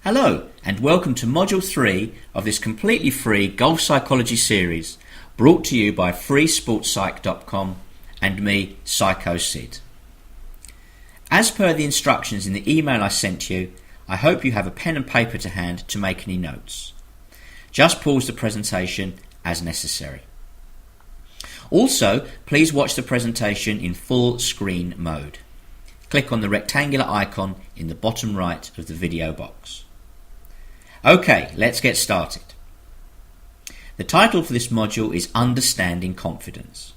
Hello and welcome to Module 3 of this completely free golf psychology series brought to you by freesportspsych.com and me, Psycho Sid. As per the instructions in the email I sent you, I hope you have a pen and paper to hand to make any notes. Just pause the presentation as necessary. Also, please watch the presentation in full screen mode. Click on the rectangular icon in the bottom right of the video box. Okay, let's get started. The title for this module is Understanding Confidence.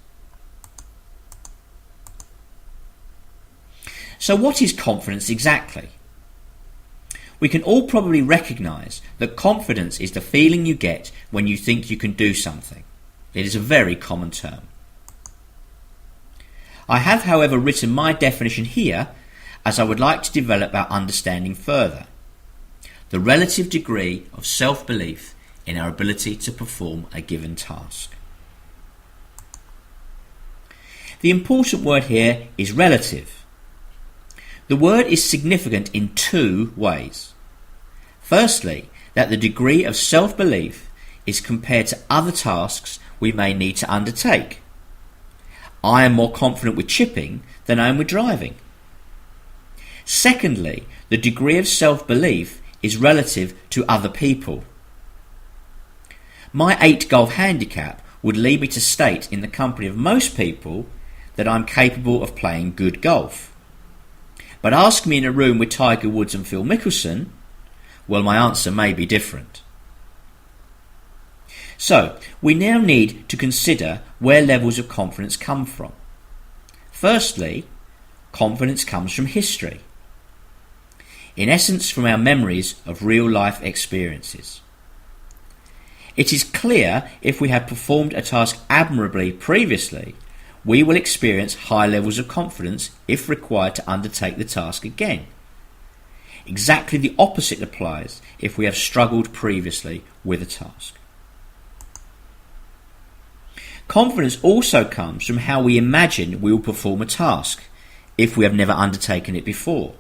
So what is confidence exactly? We can all probably recognise that confidence is the feeling you get when you think you can do something. It is a very common term. I have, however, written my definition here as I would like to develop our understanding further. The relative degree of self-belief in our ability to perform a given task. The important word here is relative. The word is significant in two ways. Firstly, that the degree of self-belief is compared to other tasks we may need to undertake. I am more confident with chipping than I am with driving. Secondly, the degree of self-belief is relative to other people. My 8 golf handicap would lead me to state in the company of most people that I'm capable of playing good golf. But ask me in a room with Tiger Woods and Phil Mickelson, well, my answer may be different. So, we now need to consider where levels of confidence come from. Firstly, confidence comes from history. In essence, from our memories of real-life experiences. It is clear if we have performed a task admirably previously, we will experience high levels of confidence if required to undertake the task again. Exactly the opposite applies if we have struggled previously with a task. Confidence also comes from how we imagine we will perform a task if we have never undertaken it before.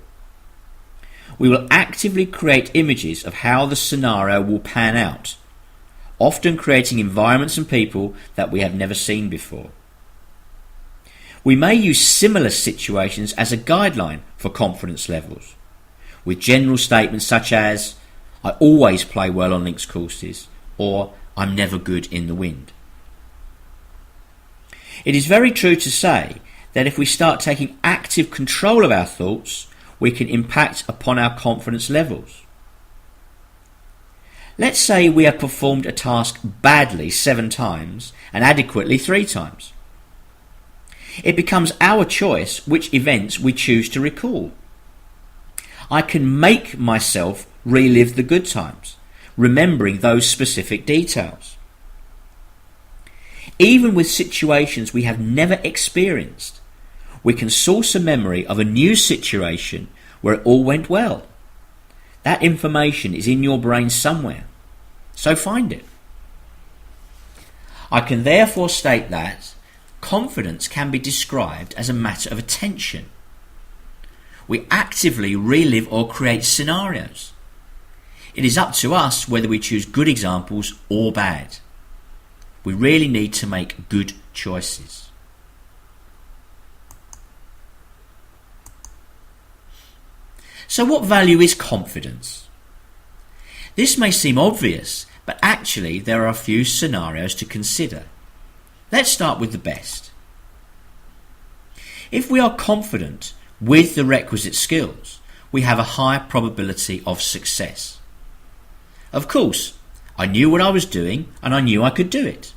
We will actively create images of how the scenario will pan out, often creating environments and people that we have never seen before. We may use similar situations as a guideline for confidence levels, with general statements such as, I always play well on links courses, or I'm never good in the wind. It is very true to say that if we start taking active control of our thoughts, we can impact upon our confidence levels. Let's say we have performed a task badly 7 times and adequately 3 times. It becomes our choice which events we choose to recall. I can make myself relive the good times, remembering those specific details. Even with situations we have never experienced, we can source a memory of a new situation where it all went well. That information is in your brain somewhere, so find it. I can therefore state that confidence can be described as a matter of attention. We actively relive or create scenarios. It is up to us whether we choose good examples or bad. We really need to make good choices. So what value is confidence? This may seem obvious, but actually there are a few scenarios to consider. Let's start with the best. If we are confident with the requisite skills, we have a high probability of success. Of course, I knew what I was doing and I knew I could do it.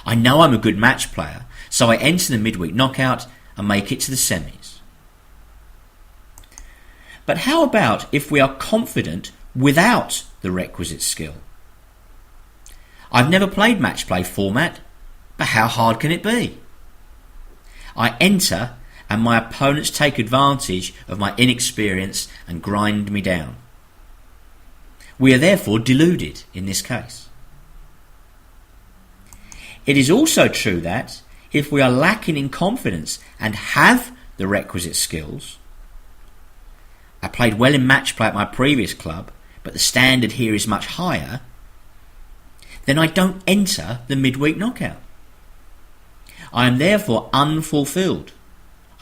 I know I'm a good match player, so I enter the midweek knockout and make it to the semis. But how about if we are confident without the requisite skill? I've never played match play format, but how hard can it be? I enter and my opponents take advantage of my inexperience and grind me down. We are therefore deluded in this case. It is also true that if we are lacking in confidence and have the requisite skills, I played well in match play at my previous club, but the standard here is much higher, then I don't enter the midweek knockout. I am therefore unfulfilled.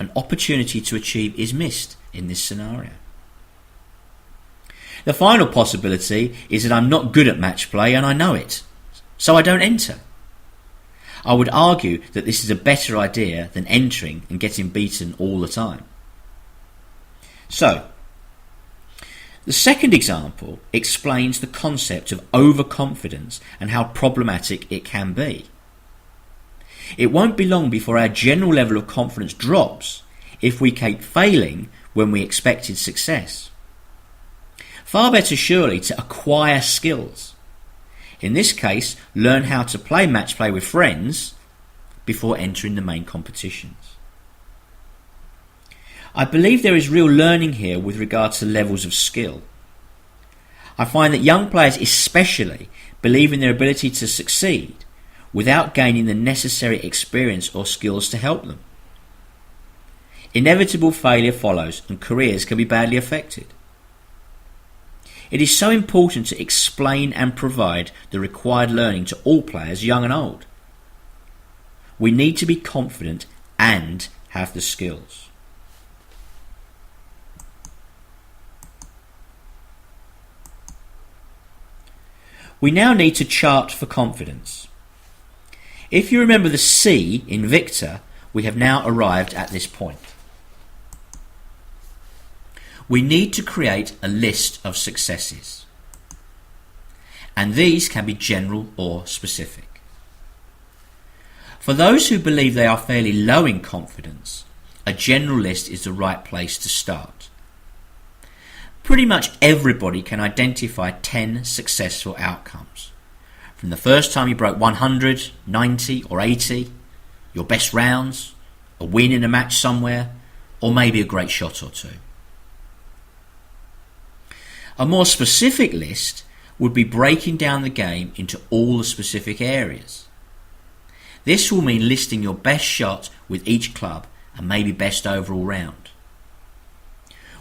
An opportunity to achieve is missed in this scenario. The final possibility is that I'm not good at match play and I know it, so I don't enter. I would argue that this is a better idea than entering and getting beaten all the time. So, the second example explains the concept of overconfidence and how problematic it can be. It won't be long before our general level of confidence drops if we keep failing when we expected success. Far better surely to acquire skills. In this case, learn how to play match play with friends before entering the main competitions. I believe there is real learning here with regard to levels of skill. I find that young players especially believe in their ability to succeed without gaining the necessary experience or skills to help them. Inevitable failure follows and careers can be badly affected. It is so important to explain and provide the required learning to all players, young and old. We need to be confident and have the skills. We now need to chart for confidence. If you remember the C in Victor, we have now arrived at this point. We need to create a list of successes, and these can be general or specific. For those who believe they are fairly low in confidence, a general list is the right place to start. Pretty much everybody can identify 10 successful outcomes. From the first time you broke 100, 90 or 80, your best rounds, a win in a match somewhere, or maybe a great shot or two. A more specific list would be breaking down the game into all the specific areas. This will mean listing your best shot with each club and maybe best overall round.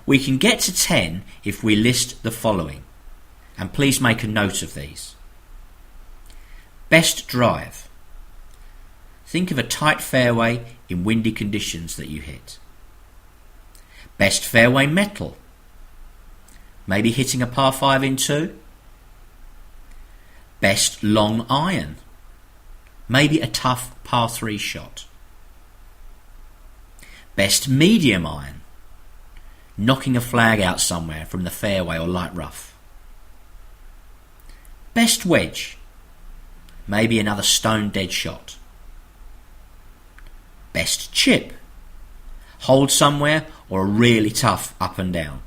We can get to 10 if we list the following, and please make a note of these. Best drive. Think of a tight fairway in windy conditions that you hit. Best fairway metal. Maybe hitting a par 5 in 2. Best long iron. Maybe a tough par 3 shot. Best medium iron. Knocking a flag out somewhere from the fairway or light rough. Best wedge. Maybe another stone dead shot. Best chip. Hold somewhere or a really tough up and down.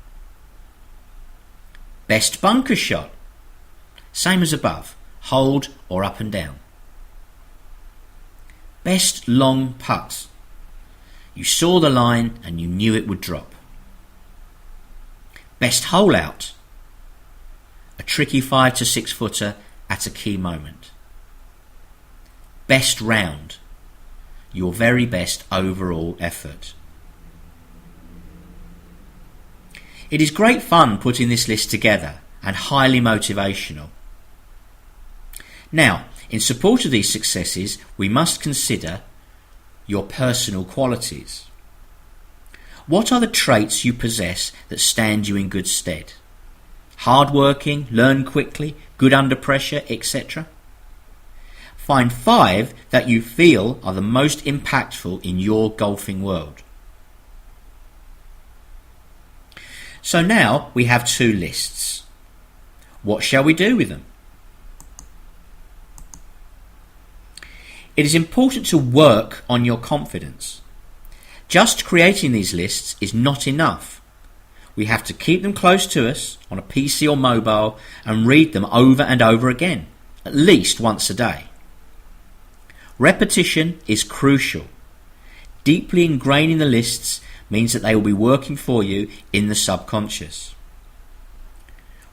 Best bunker shot. Same as above. Hold or up and down. Best long putt. You saw the line and you knew it would drop. Best hole out. A tricky 5 to 6 footer at a key moment. Best round. Your very best overall effort. It is great fun putting this list together and highly motivational. Now, in support of these successes, we must consider your personal qualities. What are the traits you possess that stand you in good stead? Hard-working, learn quickly, good under pressure, etc. Find 5 that you feel are the most impactful in your golfing world. So now we have 2 lists. What shall we do with them? It is important to work on your confidence. Just creating these lists is not enough. We have to keep them close to us on a PC or mobile and read them over and over again, at least once a day. Repetition is crucial. Deeply ingraining the lists means that they will be working for you in the subconscious.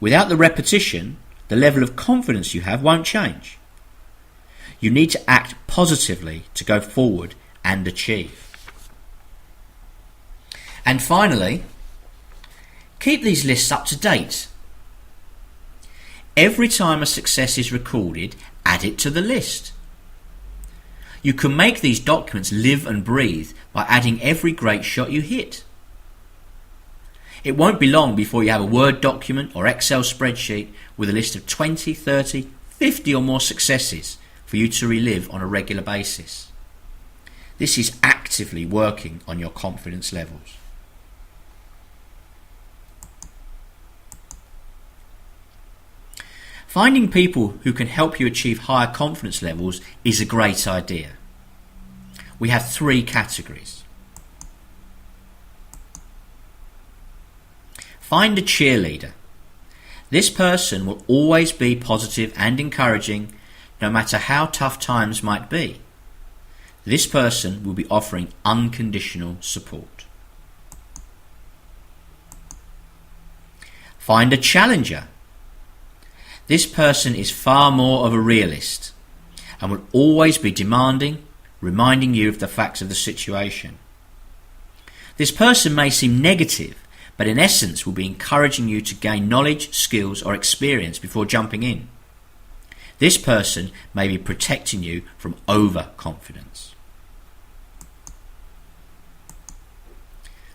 Without the repetition, the level of confidence you have won't change. You need to act positively to go forward and achieve. And finally, keep these lists up to date. Every time a success is recorded, add it to the list. You can make these documents live and breathe by adding every great shot you hit. It won't be long before you have a Word document or Excel spreadsheet with a list of 20, 30, 50 or more successes for you to relive on a regular basis. This is actively working on your confidence levels. Finding people who can help you achieve higher confidence levels is a great idea. We have 3 categories. Find a cheerleader. This person will always be positive and encouraging, no matter how tough times might be. This person will be offering unconditional support. Find a challenger. This person is far more of a realist and will always be demanding, reminding you of the facts of the situation. This person may seem negative, but in essence will be encouraging you to gain knowledge, skills or experience before jumping in. This person may be protecting you from overconfidence.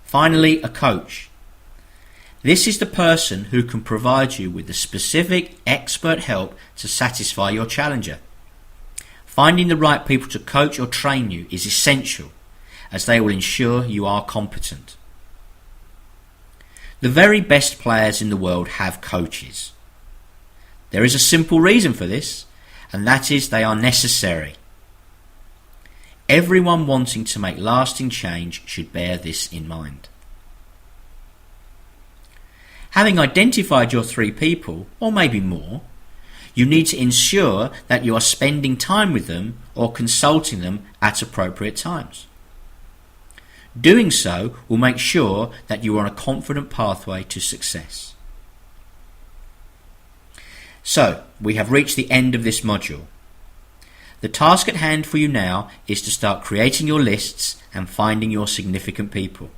Finally, a coach. This is the person who can provide you with the specific expert help to satisfy your challenger. Finding the right people to coach or train you is essential, as they will ensure you are competent. The very best players in the world have coaches. There is a simple reason for this, and that is they are necessary. Everyone wanting to make lasting change should bear this in mind. Having identified your 3 people, or maybe more, you need to ensure that you are spending time with them or consulting them at appropriate times. Doing so will make sure that you are on a confident pathway to success. So, we have reached the end of this module. The task at hand for you now is to start creating your lists and finding your significant people.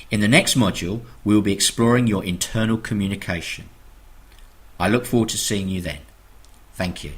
In the next module, we will be exploring your internal communication. I look forward to seeing you then. Thank you.